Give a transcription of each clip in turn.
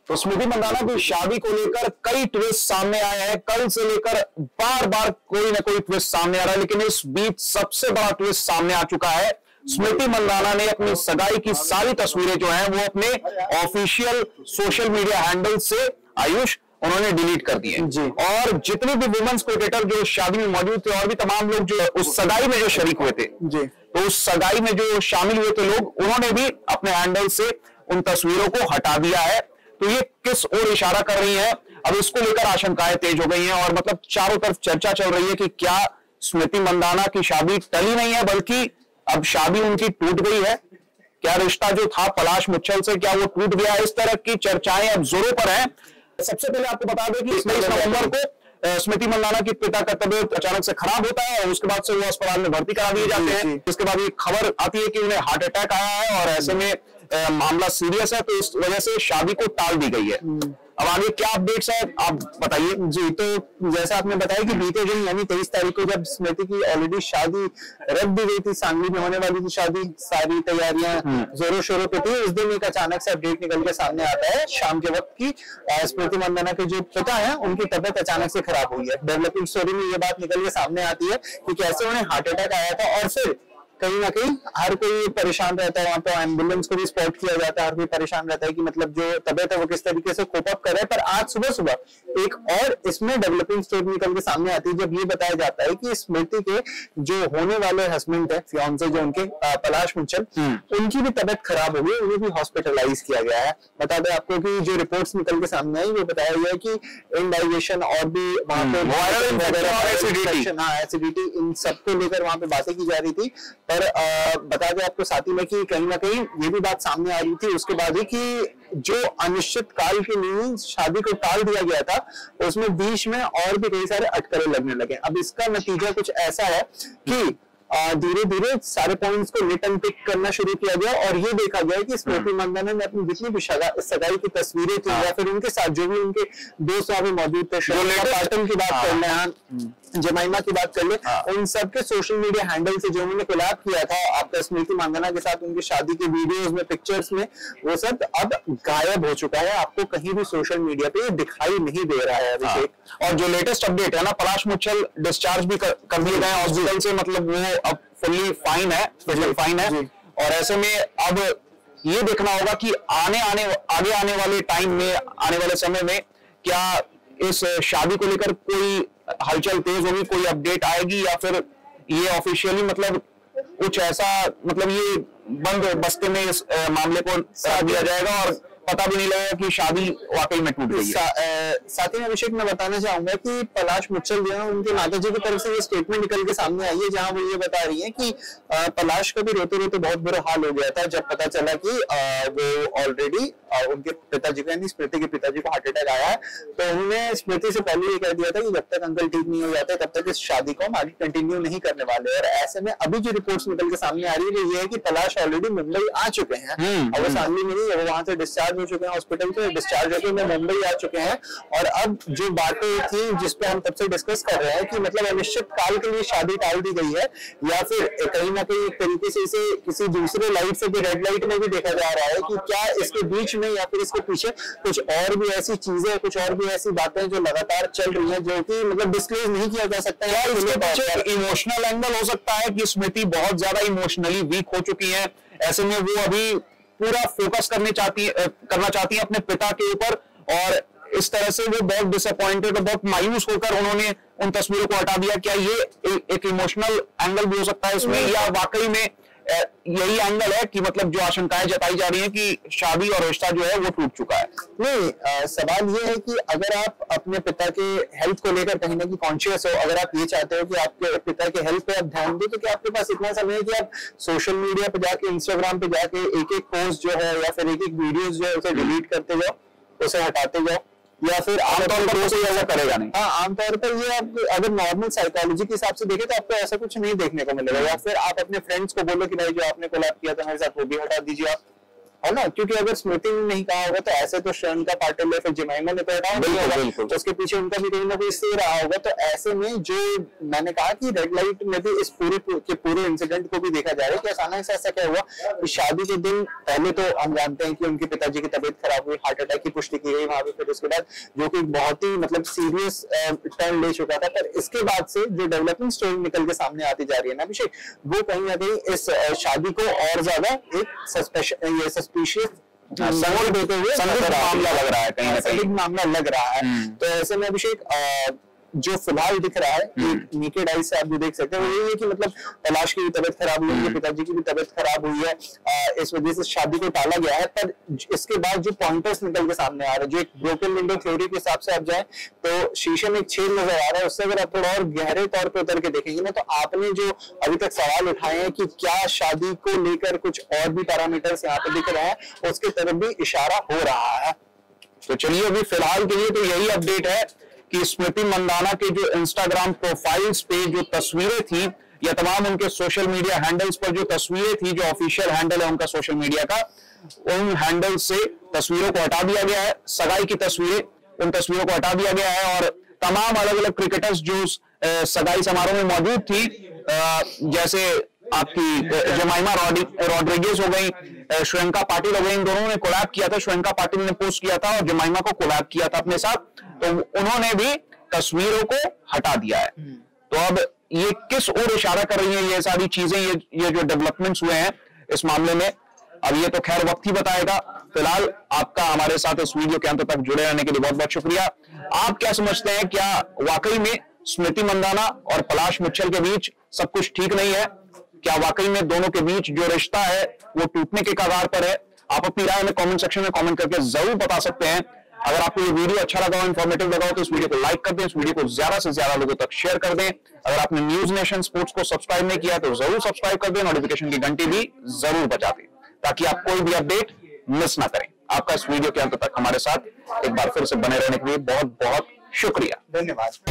तो स्मृति मंदाना की शादी को लेकर कई ट्विस्ट सामने आए हैं। कल से लेकर बार बार कोई ना कोई ट्विस्ट सामने आ रहा है, लेकिन इस बीच सबसे बड़ा ट्विस्ट सामने आ चुका है। स्मृति मंदाना ने अपनी सगाई की सारी तस्वीरें जो हैं वो अपने ऑफिशियल सोशल मीडिया हैंडल से आयुष उन्होंने डिलीट कर दिए जी। और जितने भी वुमेन्स क्रिकेटर जो शादी में मौजूद थे और भी तमाम लोग जो उस सगाई में जो शरीक हुए थे जी, तो उस सगाई में जो शामिल हुए थे लोग, उन्होंने भी अपने हैंडल से उन तस्वीरों को हटा दिया है। तो ये किस ओर इशारा कर रही है, अब इसको लेकर आशंकाएं तेज हो गई हैं और मतलब चारों तरफ चर्चा चल रही है कि क्या स्मृति मंदाना की शादी टली नहीं है, बल्कि अब शादी उनकी टूट गई है। क्या रिश्ता जो था पलाश मुच्छल से, क्या वो टूट गया? इस तरह की चर्चाएं अब जोरों पर हैं। सबसे पहले आपको बता दें कि 23 नवंबर को स्मृति मंदाना की पिता का तबीयत अचानक से खराब होता है और उसके बाद से वो अस्पताल में भर्ती करा दिए जाते हैं। इसके बाद ये खबर आती है कि उन्हें हार्ट अटैक आया है और ऐसे में मामला सीरियस है, तो इस वजह से शादी को टाल दी गई है। अब आगे क्या अपडेट्स है आप बताइए जी। तो जैसा आपने बताया कि बीते दिन यानी 23 तारीख को जब स्मृति की ऑलरेडी शादी रख दी गई थी, सांगली में होने वाली थी शादी, सारी तैयारियां जोरों शोरों पे थी, उस दिन एक अचानक से अपडेट निकल के सामने आता है शाम के वक्त की स्मृति मंदाना के जो पिता है उनकी तबियत अचानक से खराब हुई है। डेवलपिंग स्टोरी में ये बात निकल के सामने आती है कि कैसे उन्हें हार्ट अटैक आया था और फिर कहीं ना कहीं हर कोई परेशान रहता है, वहां पर एम्बुलेंस को भी स्पॉट किया जाता है, हर कोई परेशान रहता है कि मतलब जो तबियत है वो किस तरीके से कोप अप कर रहा है। पर आज सुबह सुबह एक और इसमें डेवलपिंग स्टोरी निकल के सामने आती है जब ये बताया जाता है कि स्मृति के जो होने वाले हस्बैंड है, फियांसे जो उनके पलाश मुच्छल, उनकी भी तबियत खराब हो गई, उन्हें भी हॉस्पिटलाइज किया गया है। बता दें आपको कि जो रिपोर्ट्स निकल के सामने आई वो बताया गया है कि इंडाइजेशन और भी वहां पे एसिडिटी, इन सबको लेकर वहां पे बातें की जा रही थी। पर बता दें आपको साथ ही में कि कहीं ना कहीं ये भी बात सामने आ रही थी उसके बाद ही कि जो अनिश्चित काल के लिए शादी को टाल दिया गया था उसमें बीच में और भी कई सारे अटकलें लगने लगे। अब इसका नतीजा कुछ ऐसा है कि धीरे धीरे सारे पॉइंट्स को रिटर्न पिक करना शुरू किया गया और ये देखा गया कि स्मृति मंदाना ने अपनी जितनी भी सगाई की तस्वीरें थी या फिर उनके साथ जो भी उनके दोस्त वहां पे मौजूद थे, पाटन की बात कर ले, जमाइमा की बात कर ले, उन सबके सोशल मीडिया हैंडल से जो उन्होंने कोलैब किया था आपका स्मृति मंदाना के साथ उनकी शादी के वीडियोस में, पिक्चर्स में, वो सब अब गायब हो चुका है। आपको कहीं भी सोशल मीडिया पे दिखाई नहीं दे रहा है अभिषेक। और जो लेटेस्ट अपडेट है ना, पलाश मुच्छल डिस्चार्ज भी कर दिए गए हॉस्पिटल से, मतलब वो अब फुल्ली फाइन है, स्पेशल फाइन है। और ऐसे में अब ये देखना होगा कि आगे आने वाले टाइम में, आने वाले समय में क्या इस शादी को लेकर कोई हलचल तेज होगी, कोई अपडेट आएगी, या फिर ये ऑफिशियली मतलब कुछ ऐसा मतलब ये बंद बस्ते में इस मामले को साथ दिया जाएगा और पता भी नहीं लगेगा कि शादी वाकई में टूट गई है। साथ ही में अभिषेक मैं बताना चाहूंगा कि पलाश मुच्छल जो है उनके माताजी की तरफ से ये स्टेटमेंट निकल के सामने आई है जहां वो ये बता रही है कि पलाश का भी रोते रोते बहुत बुरा हाल हो गया था जब पता चला कि वो ऑलरेडी उनके पिताजी को यानी स्मृति के पिताजी को हार्ट अटैक आया है। तो उन्होंने स्मृति से पहले ये कह दिया था कि जब तक अंकल ठीक नहीं हो जाते तब तक इस शादी को हम आगे कंटिन्यू नहीं करने वाले। और ऐसे में अभी जो रिपोर्ट्स निकल के सामने आ रही है वो ये है कि पलाश ऑलरेडी मुंबई आ चुके हैं और वो सांगली में नहीं है, वो वहां से डिस्चार्ज हो चुके हैं, हॉस्पिटल से डिस्चार्ज होकर वो मुंबई आ चुके हैं। और अब जो बातें थी जिसपे हम तब से डिस्कस कर रहे हैं कि मतलब अनिश्चित काल के लिए शादी टाल दी गई है या फिर कहीं ना कहीं एक तरीके से इसे किसी दूसरे लाइट से भी, रेड लाइट में भी देखा जा रहा है कि क्या इसके बीच में या फिर इसके पीछे कुछ और भी ऐसी चीजें, कुछ और भी ऐसी बातें जो लगातार चल रही हैं जो कि मतलब डिस्क्लोज नहीं किया जा सकता है। इसके पीछे इमोशनल एंगल हो सकता है कि स्मृति बहुत ज्यादा इमोशनली वीक हो चुकी है, ऐसे में वो अभी पूरा फोकस करना चाहती है अपने पिता के ऊपर और इस तरह से वो बहुत डिसअपॉइंटेड और बहुत मायूस होकर उन्होंने उन तस्वीरों को हटा दिया। क्या ये एक इमोशनल एंगल भी हो सकता है इसमें, या वाकई में यही एंगल है कि मतलब जो आशंकाएं जताई जा रही हैं कि शादी और रिश्ता जो है वो टूट चुका है? नहीं, सवाल ये है कि अगर आप अपने पिता के हेल्थ को लेकर कहीं ना कहीं कॉन्शियस हो, अगर आप ये चाहते हो कि आपके पिता के हेल्थ पे आप ध्यान दो, तो क्या आपके पास इतना समय है कि आप सोशल मीडिया पे जाके, इंस्टाग्राम पे जाके एक एक पोस्ट जो है या फिर एक एक वीडियोस जो है उसे डिलीट करते जाओ, उसे हटाते जाओ, या फिर आमतौर पर कोई ऐसा करेगा नहीं? हाँ, आमतौर पर ये आप अगर नॉर्मल साइकोलॉजी के हिसाब से देखें तो आपको ऐसा कुछ नहीं देखने को मिलेगा। या फिर आप अपने फ्रेंड्स को बोलो कि भाई जो आपने कोलैब किया था मेरे साथ वो भी हटा दीजिए आप, है ना, क्योंकि अगर स्मृति ने नहीं कहा होगा तो ऐसे तो श्रियंका पाटिल है, फिर जमाइमा ने तो हटाया नहीं होगा, तो उसके पीछे उनका भी कहीं ना कहीं से रहा होगा। तो ऐसे में जो मैंने कहा कि रेड लाइट में भी इस पूरे इंसिडेंट को भी देखा जा रहा है कि अचानक से ऐसा क्या हुआ। शादी के दिन पहले तो हम जानते हैं कि उनके पिताजी की तबीयत खराब हुई, हार्ट अटैक की पुष्टि की गई वहां पे, फिर उसके बाद जो कि बहुत ही मतलब सीरियस टर्न ले चुका था। पर इसके बाद से जो डेवलपमेंट स्टोरी निकल के सामने आती जा रही है ना अभिषेक, वो कहीं ना कहीं इस शादी को और ज्यादा एक सस्पिशियस मोड़ देते हुए मामला लग रहा है, कहीं ना कहीं मामला लग रहा है। तो ऐसे में अभिषेक जो फिलहाल दिख रहा है नेकेड आई से आप जो देख सकते हैं वो ये है कि मतलब पलाश की भी तबीयत खराब हुई है, पिताजी की भी तबीयत खराब हुई है, इस वजह से शादी को टाला गया है। पर इसके बाद जो पॉइंटर्स निकल के सामने आ रहे हैं, जो एक ब्रोकन विंडो थ्योरी के हिसाब से आप जाएं तो शीशे में एक छेद नजर आ रहा है, उससे अगर आप थोड़ा और गहरे तौर पर उतर के देखेंगे ना, तो आपने जो अभी तक सवाल उठाए हैं कि क्या शादी को लेकर कुछ और भी पैरामीटर्स यहाँ पे दिख रहे हैं, उसके तरफ भी इशारा हो रहा है। तो चलिए अभी फिलहाल के लिए तो यही अपडेट है कि स्मृति मंदाना के जो इंस्टाग्राम प्रोफाइल्स पे जो तस्वीरें थी या तमाम उनके सोशल मीडिया हैंडल्स पर जो तस्वीरें थी, जो ऑफिशियल हैंडल है उनका सोशल मीडिया का, उन हैंडल से तस्वीरों को हटा दिया गया है। सगाई की तस्वीरें, उन तस्वीरों को हटा दिया गया है और तमाम अलग अलग क्रिकेटर्स जो सगाई समारोह में मौजूद थी, जैसे आपकी जमाइमा रॉड्रिगेज हो गई, श्रियंका पाटिल हो गई, इन दोनों ने कोलैब किया था। श्रियंका पाटिल ने पोस्ट किया था और जमाइमा को कोलैब किया था अपने साथ, तो उन्होंने भी तस्वीरों को हटा दिया है। तो अब ये किस ओर इशारा कर रही है ये सारी चीजें, ये जो डेवलपमेंट्स हुए हैं इस मामले में, अब ये तो खैर वक्त ही बताएगा। फिलहाल आपका हमारे साथ इस वीडियो के अंत तक जुड़े रहने के लिए बहुत बहुत शुक्रिया। आप क्या समझते हैं, क्या वाकई में स्मृति मंदाना और पलाश मुच्छल के बीच सब कुछ ठीक नहीं है? क्या वाकई में दोनों के बीच जो रिश्ता है वो टूटने के कगार पर है? आप अपनी राय हमें कमेंट सेक्शन में कमेंट करके जरूर बता सकते हैं। अगर आपको ये वीडियो अच्छा लगा हो, इंफॉर्मेटिव लगा हो, तो इस वीडियो को लाइक कर दें, इस वीडियो को ज्यादा से ज्यादा लोगों तक शेयर कर दें। अगर आपने न्यूज नेशन स्पोर्ट्स को सब्सक्राइब नहीं किया तो जरूर सब्सक्राइब कर दें, नोटिफिकेशन की घंटी भी जरूर बजा दें ताकि आप कोई भी अपडेट मिस ना करें। आपका इस वीडियो के अंत तक हमारे साथ एक बार फिर से बने रहने के लिए बहुत बहुत शुक्रिया, धन्यवाद।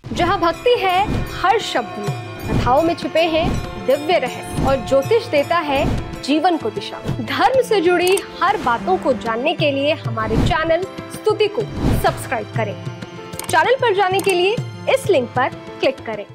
जहाँ भक्ति है हर शब्द में, कथाओं में छुपे हैं दिव्य रहस्य और ज्योतिष देता है जीवन को दिशा। धर्म से जुड़ी हर बातों को जानने के लिए हमारे चैनल स्तुति को सब्सक्राइब करें। चैनल पर जाने के लिए इस लिंक पर क्लिक करें।